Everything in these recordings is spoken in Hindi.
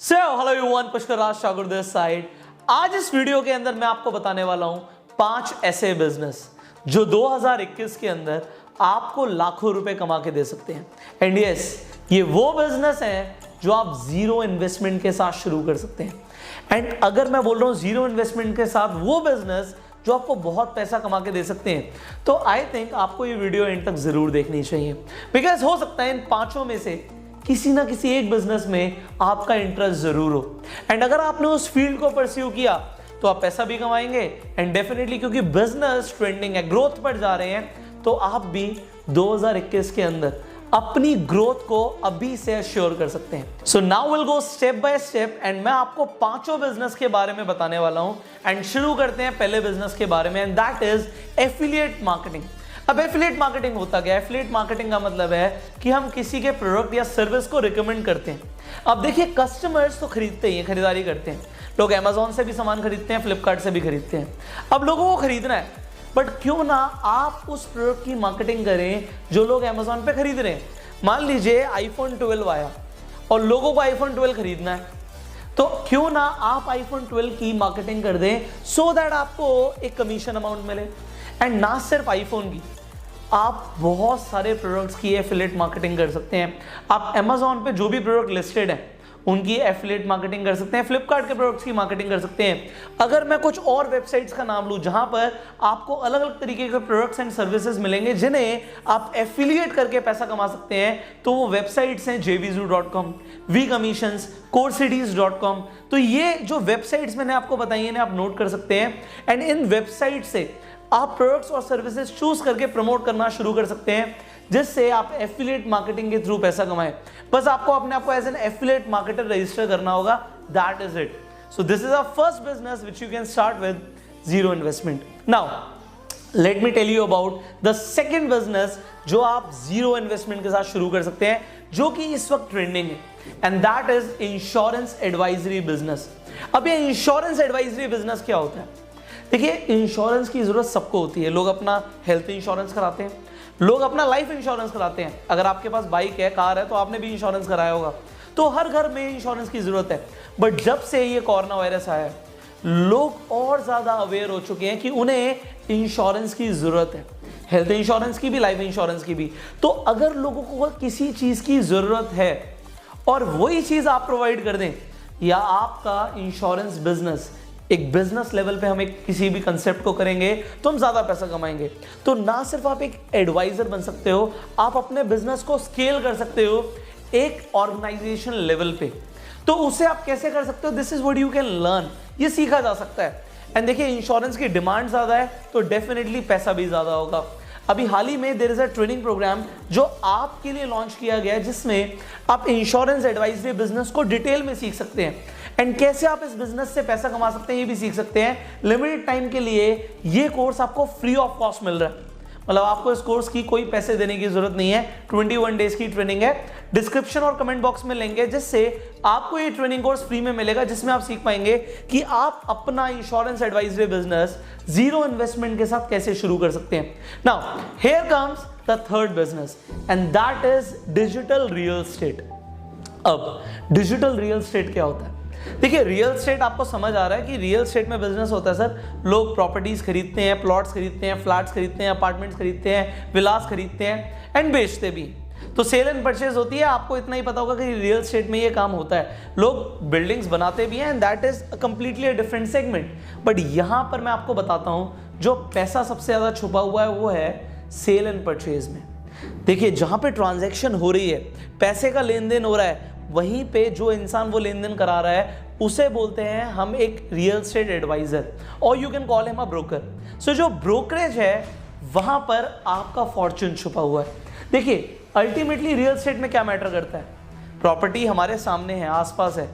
Hello everyone, Pushkar Shakur this side. आज इस वीडियो के अंदर मैं आपको बताने वाला हूं 5 ऐसे बिजनेस जो 2021 के अंदर आपको लाखों रुपए कमा के दे सकते हैं। एंड यस, ये वो बिजनेस है जो आप जीरो इन्वेस्टमेंट के साथ शुरू कर सकते हैं। एंड अगर मैं बोल रहा हूं जीरो इन्वेस्टमेंट के साथ वो बिजनेस जो आपको बहुत पैसा कमा के दे सकते हैं, तो आई थिंक आपको ये वीडियो एंड तक जरूर देखनी चाहिए। बिकॉज हो सकता है इन पांचों में से किसी ना किसी एक बिजनेस में आपका इंटरेस्ट जरूर हो। एंड अगर आपने उस फील्ड को परस्यू किया तो आप पैसा भी कमाएंगे। एंड डेफिनेटली क्योंकि बिजनेस ट्रेंडिंग है, ग्रोथ पर जा रहे हैं, तो आप भी 2021 के अंदर अपनी ग्रोथ को अभी से एश्योर कर सकते हैं। So now will go step by step and मैं आपको पांचों बिजनेस के बारे में बताने वाला हूं। एंड शुरू करते हैं पहले बिजनेस के बारे में, and that is affiliate marketing. अब एफिलिएट मार्केटिंग होता क्या है? एफिलिएट मार्केटिंग का मतलब है कि हम किसी के प्रोडक्ट या सर्विस को रिकमेंड करते हैं। अब देखिए, कस्टमर्स तो खरीदते ही हैं, खरीदारी करते हैं। लोग अमेजोन से भी सामान खरीदते हैं, फ्लिपकार्ट से भी खरीदते हैं। अब लोगों को खरीदना है, बट क्यों ना आप उस प्रोडक्ट की मार्केटिंग करें जो लोग अमेजोन पे खरीद रहे हैं। मान लीजिए आईफोन 12 आया और लोगों को आईफोन 12 खरीदना है, तो क्यों ना आप आईफोन 12 की मार्केटिंग कर दें सो दैट आपको एक कमीशन अमाउंट मिले। एंड ना सिर्फ आईफोन की, आप बहुत सारे प्रोडक्ट्स की एफिलिएट मार्केटिंग कर सकते हैं। आप अमेजोन पे जो भी प्रोडक्ट लिस्टेड है उनकी एफिलिएट मार्केटिंग कर सकते हैं, फ्लिपकार्ट के प्रोडक्ट्स की मार्केटिंग कर सकते हैं। अगर मैं कुछ और वेबसाइट्स का नाम लूं जहां पर आपको अलग अलग तरीके के प्रोडक्ट्स एंड सर्विसेज मिलेंगे जिन्हें आप एफिलिएट करके पैसा कमा सकते हैं, तो वो वेबसाइट्स हैं jvizu.com, vcommissions, courcities.com। तो ये जो वेबसाइट्स मैंने आपको बताई है आप नोट कर सकते हैं। एंड इन वेबसाइट से आप प्रोडक्ट्स और सर्विसेज चूज करके प्रमोट करना शुरू कर सकते हैं, जिससे आप एफिलिएट मार्केटिंग के थ्रू पैसा कमाएं। बस आपको अपने आप को as an affiliate marketer register करना होगा। That is it. So this is a first business which you can start with zero investment. Now let me tell you about the second business जो आप जीरो इन्वेस्टमेंट के साथ शुरू कर सकते हैं, जो कि इस वक्त ट्रेंडिंग है, and that is insurance advisory business. अब ये इंश्योरेंस एडवाइजरी बिजनेस क्या होता है? देखिए, इंश्योरेंस की जरूरत सबको होती है। लोग अपना हेल्थ इंश्योरेंस कराते हैं, लोग अपना लाइफ इंश्योरेंस कराते हैं। अगर आपके पास बाइक है, कार है, तो आपने भी इंश्योरेंस कराया होगा। तो हर घर में इंश्योरेंस की जरूरत है। बट जब से ये कोरोना वायरस आया है, लोग और ज्यादा अवेयर हो चुके हैं कि उन्हें इंश्योरेंस की जरूरत है, हेल्थ इंश्योरेंस की भी, लाइफ इंश्योरेंस की भी। तो अगर लोगों को किसी चीज की जरूरत है और वही चीज आप प्रोवाइड कर दें, या आपका इंश्योरेंस बिजनेस एक बिजनेस लेवल पे हम एक किसी भी कंसेप्ट को करेंगे, तो हम ज्यादा पैसा कमाएंगे। तो ना सिर्फ आप एक एडवाइजर बन सकते हो, आप अपने बिजनेस को स्केल कर सकते हो एक ऑर्गेनाइजेशन लेवल पे। तो उसे आप कैसे कर सकते हो? This is what you can learn. ये सीखा जा सकता है। एंड देखिए, इंश्योरेंस की डिमांड ज्यादा है तो डेफिनेटली पैसा भी ज्यादा होगा। अभी हाल ही में there is a training program जो आपके लिए लॉन्च किया गया है, जिसमें आप इंश्योरेंस एडवाइजरी बिजनेस को डिटेल में सीख सकते हैं। एंड कैसे आप इस बिजनेस से पैसा कमा सकते हैं ये भी सीख सकते हैं। लिमिटेड टाइम के लिए ये कोर्स आपको फ्री ऑफ कॉस्ट मिल रहा है। मतलब आपको इस कोर्स की कोई पैसे देने की जरूरत नहीं है। 21 डेज की ट्रेनिंग है। डिस्क्रिप्शन और कमेंट बॉक्स में लेंगे, जिससे आपको ये ट्रेनिंग कोर्स फ्री में मिलेगा, जिसमें आप सीख पाएंगे कि आप अपना insurance advisory business zero investment के साथ कैसे शुरू कर सकते हैं। Now here comes the third business, and that is digital real estate. अब डिजिटल रियल एस्टेट क्या होता है? देखिए, रियल एस्टेट आपको समझ आ रहा है कि रियल एस्टेट में बिजनेस होता है सर, लोग प्रॉपर्टीज खरीदते हैं, प्लॉट्स खरीदते हैं, फ्लैट्स खरीदते हैं, अपार्टमेंट्स खरीदते हैं, विलास खरीदते हैं एंड बेचते भी। तो सेल एंड परचेज होती है। आपको इतना ही पता होगा कि रियल एस्टेट में ये काम होता है। लोग बिल्डिंग्स बनाते भी हैं, and that is completely a different segment. But यहां पर मैं आपको बताता हूं जो पैसा सबसे ज्यादा छुपा हुआ है वो है सेल एंड परचेज में। देखिए, जहां पे ट्रांजैक्शन हो रही है, पैसे का लेन देन हो रहा है, वहीं पे जो इंसान वो लेन देन करा रहा है उसे बोलते हैं हम एक रियल एस्टेट एडवाइजर, और you can call him a broker. So जो ब्रोकरेज है वहां पर आपका फॉर्चून छुपा हुआ है। देखिए, अल्टीमेटली रियल एस्टेट में क्या मैटर करता है? प्रॉपर्टी हमारे सामने है, आसपास है,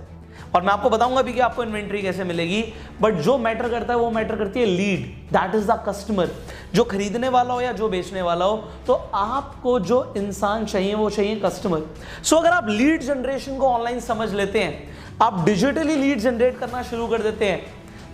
और मैं आपको बताऊंगा भी कि आपको इन्वेंट्री कैसे मिलेगी। बट जो मैटर करता है वो मैटर करती है lead, that is the customer. जो खरीदने वाला हो या जो बेचने वाला हो, तो आपको जो इंसान चाहिए वो चाहिए कस्टमर। सो अगर आप लीड जनरेशन को ऑनलाइन समझ लेते हैं, आप डिजिटली लीड जनरेट करना शुरू कर देते हैं,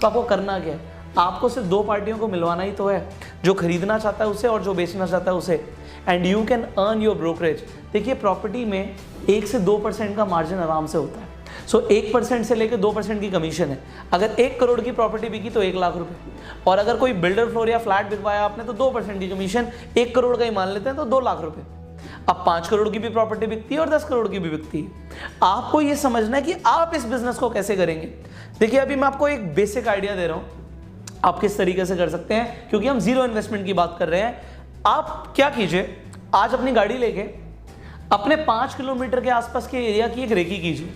तो आपको करना क्या है? आपको सिर्फ दो पार्टियों को मिलवाना ही तो है, जो खरीदना चाहता है उसे और जो बेचना चाहता है उसे। And you can earn your brokerage. देखिए, प्रॉपर्टी में 1 से 2% का मार्जिन आराम से होता है। सो 1% से लेकर 2% की कमीशन है। अगर 1 करोड़ की प्रॉपर्टी बिकी तो 1 लाख रुपए, और अगर कोई बिल्डर फ्लोर या फ्लैट बिकवाया आपने तो 2% की कमीशन, 1 करोड़ का ही मान लेते हैं तो 2 लाख रुपए। अब 5 करोड़ की भी प्रॉपर्टी बिकती है और 10 करोड़ की भी बिकती है। आपको ये समझना है कि आप इस बिजनेस को कैसे करेंगे। देखिए अभी मैं आपको एक बेसिक आइडिया दे रहा हूं आप किस तरीके से कर सकते हैं, क्योंकि हम जीरो इन्वेस्टमेंट की बात कर रहे हैं। आप क्या कीजिए, आज अपनी गाड़ी लेके अपने 5 किलोमीटर के आसपास के एरिया की एक रेकी कीजिए,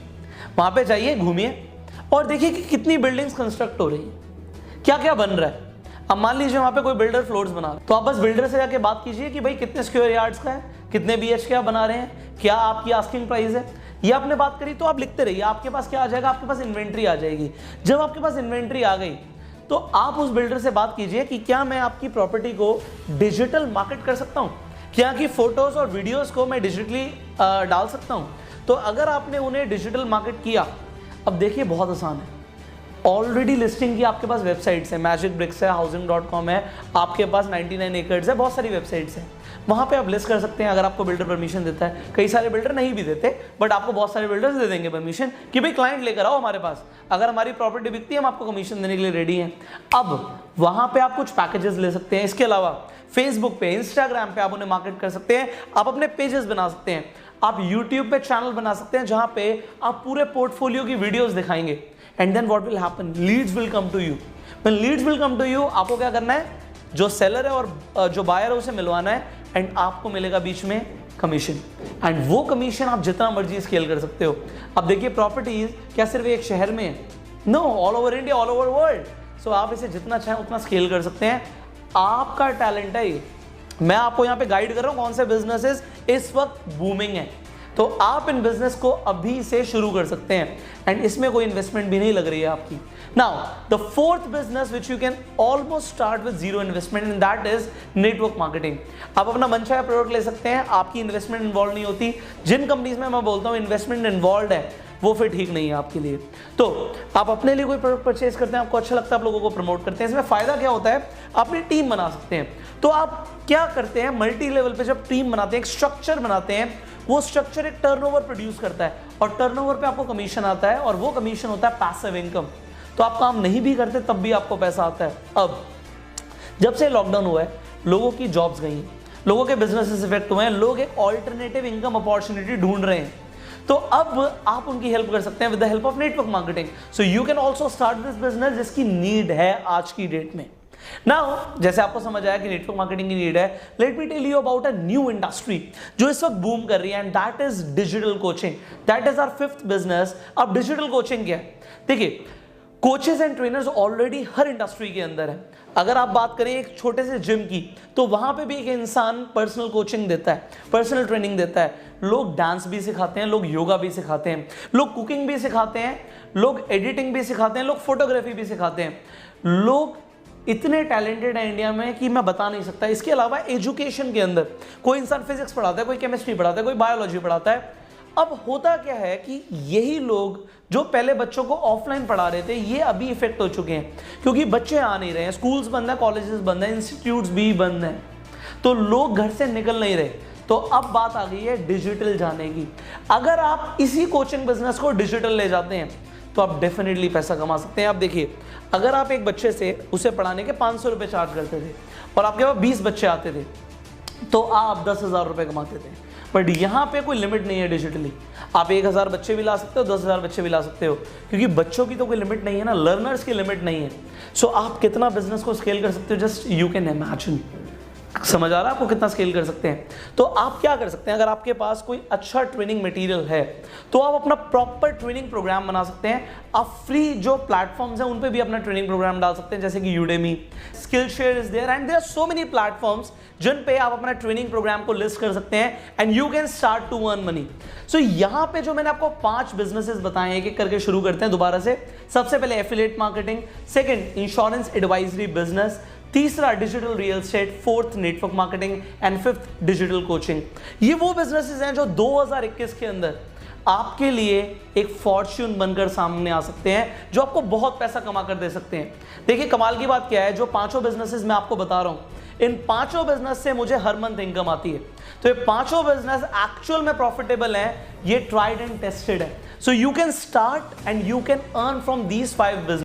वहां पे जाइए, घूमिए और देखिए कि कितनी बिल्डिंग्स कंस्ट्रक्ट हो रही है, क्या क्या बन रहा है। अब मान लीजिए वहां पे कोई बिल्डर फ्लोर्स बना रहा है, तो आप बस बिल्डर से जाके बात कीजिए कि भाई कितने स्क्वायर यार्ड्स का है, कितने BHK आप बना रहे हैं, क्या आपकी आस्किंग प्राइस है। ये आपने बात करी तो आप लिखते रहिए, आपके पास क्या आ जाएगा, आपके पास इन्वेंट्री आ जाएगी। जब आपके पास इन्वेंट्री आ गई तो आप उस बिल्डर से बात कीजिए कि क्या मैं आपकी प्रॉपर्टी को डिजिटल मार्केट कर सकता हूं, क्या की फोटोज और वीडियोस को मैं डिजिटली डाल सकता हूं। तो अगर आपने उन्हें डिजिटल मार्केट किया, अब देखिए बहुत आसान है, ऑलरेडी लिस्टिंग की आपके पास वेबसाइट्स है, मैजिक ब्रिक्स है, हाउसिंग.com है, आपके पास 99 एकर्स है, बहुत सारी वेबसाइट्स हैं, वहां पे आप लिस्ट कर सकते हैं अगर आपको बिल्डर परमिशन देता है। कई सारे बिल्डर नहीं भी देते, बट आपको बहुत सारे बिल्डर्स दे देंगे परमिशन कि भाई क्लाइंट लेकर आओ हमारे पास, अगर हमारी प्रॉपर्टी बिकती है हम आपको कमीशन देने के लिए रेडी हैं। अब वहां पे आप कुछ पैकेजेस ले सकते हैं। इसके अलावा फेसबुक पे, इंस्टाग्राम पे आप उन्हें मार्केट कर सकते हैं, आप अपने पेजेस बना सकते हैं, आप यूट्यूब पे चैनल बना सकते हैं जहां पे आप पूरे पोर्टफोलियो की वीडियोस दिखाएंगे। And then what will happen, leads will come to you. When leads will come to you, आपको क्या करना है, जो सेलर है और जो बायर है उसे मिलवाना है, एंड आपको मिलेगा बीच में कमीशन। एंड वो कमीशन आप जितना मर्जी स्केल कर सकते हो। अब देखिए प्रॉपर्टीज क्या सिर्फ एक शहर में है, no, all over India, all over world. So आप इसे जितना चाहें उतना स्केल कर सकते हैं, आपका टैलेंट है ये। मैं आपको यहाँ पे गाइड कर रहा हूँ कौन से बिजनेसेस इस वक्त बूमिंग है, तो आप इन बिजनेस को अभी से शुरू कर सकते हैं, एंड इसमें कोई इन्वेस्टमेंट भी नहीं लग रही है आपकी। Now the fourth business which you can almost start with zero investment, and that is network marketing. आप अपना मनचाहा प्रोडक्ट ले सकते हैं, आपकी इन्वेस्टमेंट इन्वॉल्व नहीं होती। जिन कंपनीज में मैं बोलता हूँ इन्वेस्टमेंट इन्वॉल्व है, वो फिर ठीक नहीं है आपके लिए। तो आप अपने लिए कोई प्रोडक्ट परचेज करते हैं, आपको अच्छा लगता है, आप लोगों को प्रमोट करते हैं। इसमें फायदा क्या होता है, अपनी टीम बना सकते हैं। तो आप क्या करते हैं, मल्टी लेवल पे जब टीम बनाते हैं, एक स्ट्रक्चर बनाते हैं, वो स्ट्रक्चर एक टर्नओवर प्रोड्यूस करता है, और टर्नओवर पे आपको कमीशन आता है, और वो कमीशन होता है पैसिव इनकम। तो आप काम नहीं भी करते तब भी आपको पैसा आता है। अब जब से लॉकडाउन हुआ है, लोगों की जॉब्स गई हैं, लोगों के बिजनेसेस इफेक्ट हुए हैं, लोग एक ऑल्टरनेटिव इनकम अपॉर्चुनिटी ढूंढ रहे हैं। तो अब आप उनकी हेल्प कर सकते हैं with the help of network marketing. So you can also start this business जिसकी नीड है आज की डेट में। नाउ जैसे आपको समझ आया कि नेटवर्क मार्केटिंग की नीड है, let me tell you about a new industry जो इस वक्त बूम कर रही है, and that is digital coaching. That is our fifth business. अब डिजिटल कोचिंग क्या है, देखिए कोचेस एंड ट्रेनर्स ऑलरेडी हर इंडस्ट्री के अंदर है। अगर आप बात करें एक छोटे से जिम की, तो वहां पे भी एक इंसान पर्सनल कोचिंग देता है, पर्सनल ट्रेनिंग देता है। लोग डांस भी सिखाते हैं, लोग योगा भी सिखाते हैं, लोग कुकिंग भी सिखाते हैं, लोग एडिटिंग भी सिखाते हैं, लोग फोटोग्राफी भी सिखाते हैं। लोग इतने टैलेंटेड है इंडिया में कि मैं बता नहीं सकता। इसके अलावा एजुकेशन के अंदर कोई इंसान फिजिक्स पढ़ाता है, कोई केमिस्ट्री पढ़ाता है, कोई बायोलॉजी पढ़ाता है। अब होता क्या है कि यही लोग जो पहले बच्चों को ऑफलाइन पढ़ा रहे थे, ये अभी इफेक्ट हो चुके हैं, क्योंकि बच्चे आ नहीं रहे हैं, स्कूल्स बंद है, कॉलेजेस बंद है, इंस्टीट्यूट्स भी बंद हैं, तो लोग घर से निकल नहीं रहे। तो अब बात आ गई है डिजिटल जाने की। अगर आप इसी कोचिंग बिजनेस को डिजिटल ले जाते हैं तो आप डेफिनेटली पैसा कमा सकते हैं। आप देखिए, अगर आप एक बच्चे से उसे पढ़ाने के 500 रुपये चार्ज करते थे और आपके पास 20 बच्चे आते थे, तो आप 10,000 रुपये कमाते थे। बट यहाँ पे कोई लिमिट नहीं है डिजिटली, आप 1000 बच्चे भी ला सकते हो, 10,000 बच्चे भी ला सकते हो, क्योंकि बच्चों की तो कोई लिमिट नहीं है ना, लर्नर्स की लिमिट नहीं है। सो आप कितना बिजनेस को स्केल कर सकते हो, जस्ट यू कैन इमेजिन। समझ आ रहा है आपको कितना स्केल कर सकते हैं? तो आप क्या कर सकते हैं, अगर आपके पास कोई अच्छा ट्रेनिंग मटेरियल है तो आप अपना प्रॉपर ट्रेनिंग प्रोग्राम बना सकते हैं। आप फ्री जो प्लेटफॉर्म्स हैं उन पे भी अपना ट्रेनिंग प्रोग्राम डाल सकते हैं, जैसे कि Udemy, Skillshare is there, and there are so many platforms जिन पे आप अपना ट्रेनिंग प्रोग्राम को लिस्ट कर सकते हैं, and you can start to earn money. So यहाँ पे जो मैंने आपको 5 बिजनेसेस बताए हैं, एक एक करके शुरू करते हैं दोबारा से। सबसे पहले affiliate marketing, second insurance advisory business, तीसरा digital real estate, fourth network marketing, and fifth digital coaching. ये वो बिजनेसेस हैं जो 2021 के अंदर आपके लिए एक फॉर्च्यून बनकर सामने आ सकते हैं, जो आपको बहुत पैसा कमा कर दे सकते हैं। देखिए कमाल की बात क्या है, जो पांचों बिजनेसेस मैं आपको बता रहा हूं, इन पांचों बिजनेस से मुझे हर मंथ इनकम आती है। तो ये पांचों बिजनेस एक्चुअल में प्रॉफिटेबल हैं, ये ट्राइड एंड टेस्टेड है। So you can start and you can earn from these 5 business.